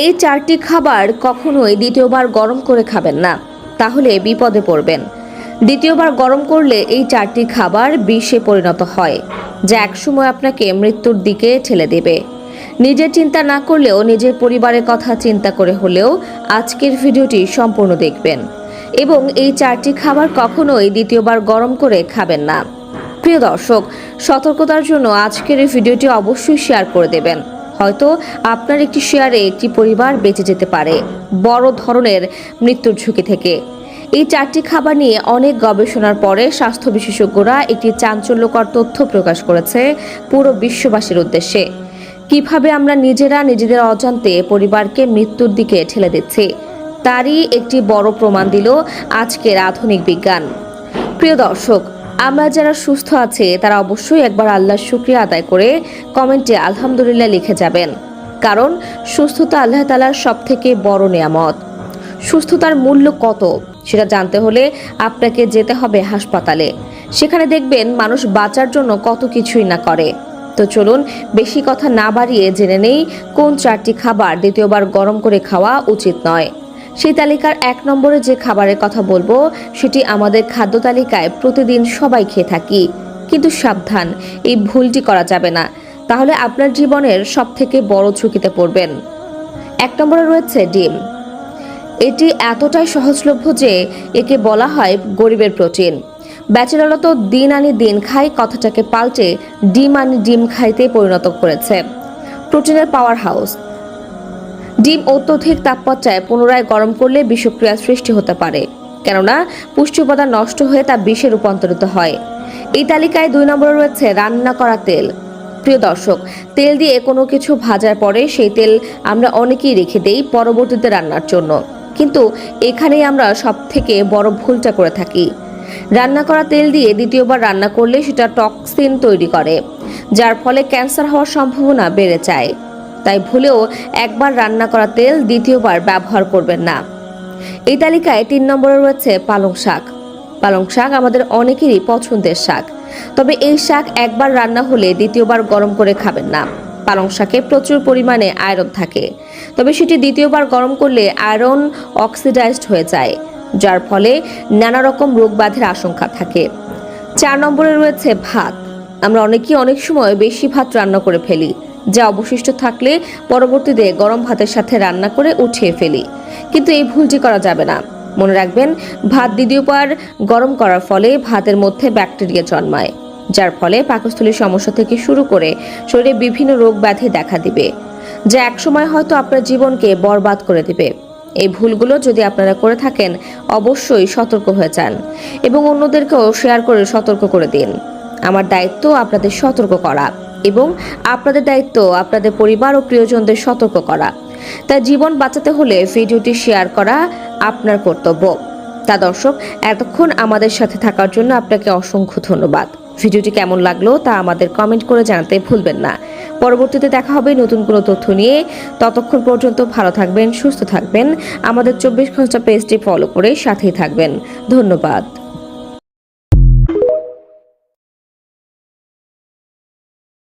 এই 4টি খাবার কখনোই দ্বিতীয়বার গরম করে খাবেন না, তাহলে বিপদে পড়বেন। দ্বিতীয়বার গরম করলে এই 4টি খাবার বিষে পরিণত হয়, যা একসময় আপনাকে মৃত্যুর দিকে ঠেলে দেবে। নিজের চিন্তা না করলেও নিজের পরিবারের কথা চিন্তা করে হলেও আজকের ভিডিওটি সম্পূর্ণ দেখবেন এবং এই 4টি খাবার কখনোই দ্বিতীয়বার গরম করে খাবেন না। প্রিয় দর্শক, সতর্কতার জন্য আজকের এই ভিডিওটি অবশ্যই শেয়ার করে দেবেন। হয়তো আপনার একটি শেয়ারে একটি পরিবার বেঁচে যেতে পারে বড় ধরনের মৃত্যুর ঝুঁকি থেকে। এই 4টি খাবার নিয়ে অনেক গবেষণার পরে স্বাস্থ্য বিশেষজ্ঞরা একটি চাঞ্চল্যকর তথ্য প্রকাশ করেছে পুরো বিশ্ববাসীর উদ্দেশ্যে। কিভাবে আমরা নিজেরা নিজেদের অজান্তে পরিবারকে মৃত্যুর দিকে ঠেলে দিচ্ছি, তারই একটি বড় প্রমাণ দিল আজকের আধুনিক বিজ্ঞান। প্রিয় দর্শক, আমরা যারা সুস্থ আছে তারা অবশ্যই একবার আল্লাহর শুকরিয়া আদায় করে কমেন্টে আলহামদুলিল্লাহ লিখে যাবেন, কারণ সুস্থতা আল্লাহ তাআলার সবথেকে বড় নিয়ামত। সুস্থতার মূল্য কত সেটা জানতে হলে আপনাকে যেতে হবে হাসপাতালে। সেখানে দেখবেন মানুষ বাঁচার জন্য কত কিছুই না করে। তো চলুন বেশি কথা না বাড়িয়ে জেনে নেই কোন 4টি খাবার দ্বিতীয়বার গরম করে খাওয়া উচিত নয়। সেই তালিকার 1 নম্বরে যে খাবারের কথা বলবো সেটি আমাদের খাদ্য তালিকায় প্রতিদিন সবাই খেয়ে থাকি, কিন্তু সাবধান, এই ভুলটি করা যাবে না, তাহলে আপনার জীবনের সবথেকে বড় ঝুঁকিতে পড়বেন। 1 নম্বরে রয়েছে ডিম। এটি এতটাই সহজলভ্য যে একে বলা হয় গরিবের প্রোটিন। ব্যাচেলররা তো দিন আনি দিন খাই কথাটাকে পাল্টে ডিম আনি ডিম খাইতে পরিণত করেছে। প্রোটিনের পাওয়ার হাউস। ডিম অত্যধিক তাপমাত্রায় পুনরায় গরম করলে বিষক্রিয়ার সৃষ্টি হতে পারে, কেননা পুষ্টি উপাদান নষ্ট হয়ে তা বিষে রূপান্তরিত হয়। এই তালিকায় 2 নম্বরে রয়েছে রান্না করা তেল। প্রিয় দর্শক, তেল দিয়ে কোনো কিছু ভাজার পরে সেই তেল আমরা অনেকেই রেখে দেই পরবর্তীতে রান্নার জন্য, কিন্তু এখানেই আমরা সবথেকে বড় ভুলটা করে থাকি। রান্না করা তেল দিয়ে দ্বিতীয়বার রান্না করলে সেটা টক্সিন তৈরি করে, যার ফলে ক্যান্সার হওয়ার সম্ভাবনা বেড়ে যায়। তাই ভুলেও একবার রান্না করা তেল দ্বিতীয়বার ব্যবহার করবেন না। এই তালিকায় 3 নম্বরে রয়েছে পালং শাক। পালং শাক আমাদের অনেকেরই পছন্দের শাক, তবে এই শাক একবার রান্না হলে দ্বিতীয়বার গরম করে খাবেন না। পালং শাকে প্রচুর পরিমাণে আয়রন থাকে, তবে সেটি দ্বিতীয়বার গরম করলে আয়রন অক্সিডাইজড হয়ে যায়, যার ফলে নানা রকম রোগ ব্যাধির আশঙ্কা থাকে। 4 নম্বরে রয়েছে ভাত। আমরা অনেকেই অনেক সময় বেশি ভাত রান্না করে ফেলি, যা অবশিষ্ট থাকলে পরবর্তীতে গরম ভাতের সাথে রান্না করে উঠিয়ে ফেলি, কিন্তু এই ভুলটি করা যাবে না। মনে রাখবেন, ভাত দ্বিতীয়বার গরম করার ফলে ভাতের মধ্যে ব্যাকটেরিয়া জন্মায়, যার ফলে পাকস্থলীর সমস্যা থেকে শুরু করে শরীরে বিভিন্ন রোগ ব্যাধি দেখা দিবে, যা একসময় হয়তো আপনার জীবনকে বরবাদ করে দিবে। এই ভুলগুলো যদি আপনারা করে থাকেন অবশ্যই সতর্ক হয়ে যান এবং অন্যদেরকেও শেয়ার করে সতর্ক করে দিন। আমার দায়িত্ব আপনাদের সতর্ক করা এবং আপনাদের দায়িত্ব আপনাদের পরিবার ও প্রিয়জনদের সতর্ক করা। তাই জীবন বাঁচাতে হলে ভিডিওটি শেয়ার করা আপনার কর্তব্য। তা দর্শক, এতক্ষণ আমাদের সাথে থাকার জন্য আপনাকে অসংখ্য ধন্যবাদ। ভিডিওটি কেমন লাগলো তা আমাদের কমেন্ট করে জানাতে ভুলবেন না। পরবর্তীতে দেখা হবে নতুন কোনো তথ্য নিয়ে। ততক্ষণ পর্যন্ত ভালো থাকবেন, সুস্থ থাকবেন। আমাদের 24 ঘন্টা পেজটি ফলো করে সাথেই থাকবেন। ধন্যবাদ।